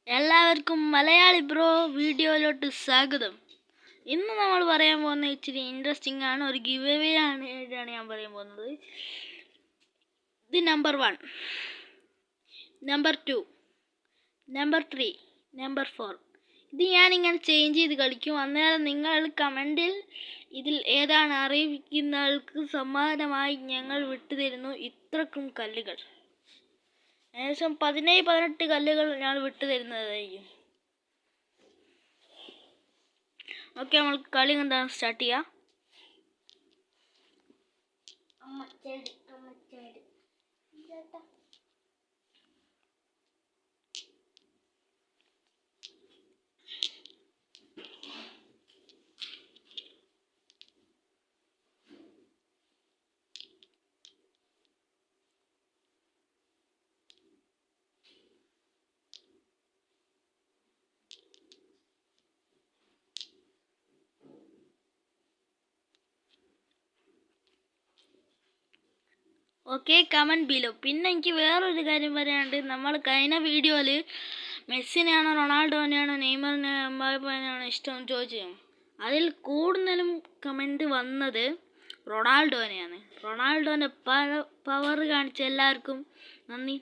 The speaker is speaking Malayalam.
എല്ലാവർക്കും മലയാളി ബ്രോ വീഡിയോയിലോട്ട് സ്വാഗതം. ഇന്ന് നമ്മൾ പറയാൻ പോകുന്ന ഇച്ചിരി ഇൻട്രസ്റ്റിംഗ് ആണ്. ഒരു ഗിവ് അവേ ആണ് ഞാൻ പറയാൻ പോകുന്നത്. ഇത് നമ്പർ 1, നമ്പർ 2, നമ്പർ 3, നമ്പർ 4. ഇത് ഞാനിങ്ങനെ ചേഞ്ച് ചെയ്ത് കളിക്കും. അന്നേരം നിങ്ങൾ കമൻറ്റിൽ ഇതിൽ ഏതാണ് അറിയിക്കുന്നവർക്ക് സമ്മാനമായി ഞങ്ങൾ വിട്ടുതരുന്നു ഇത്രക്കും കല്ലുകൾ. ഏകദേശം 17-18 കല്ലുകൾ ഞാൻ വിട്ടു തരുന്നതായിരിക്കും. ഓക്കെ, നമ്മൾ കളി എന്താണ് സ്റ്റാർട്ട് ചെയ്യാം. Okay, comment below. പിന്നെ എനിക്ക് വേറൊരു കാര്യം പറയാനുണ്ട്. നമ്മൾ കഴിഞ്ഞ വീഡിയോയിൽ മെസ്സിനെയാണോ റൊണാൾഡോനെയാണോ നെയ്മറിനെ എംബാപ്പേനെയാണോ ഇഷ്ടം ചോദിച്ചു. അതിൽ കൂടുതലും കമൻറ്റ് വന്നത് റൊണാൾഡോനെയാണ്. റൊണാൾഡോൻ്റെ പവർ കാണിച്ച എല്ലാവർക്കും നന്ദി.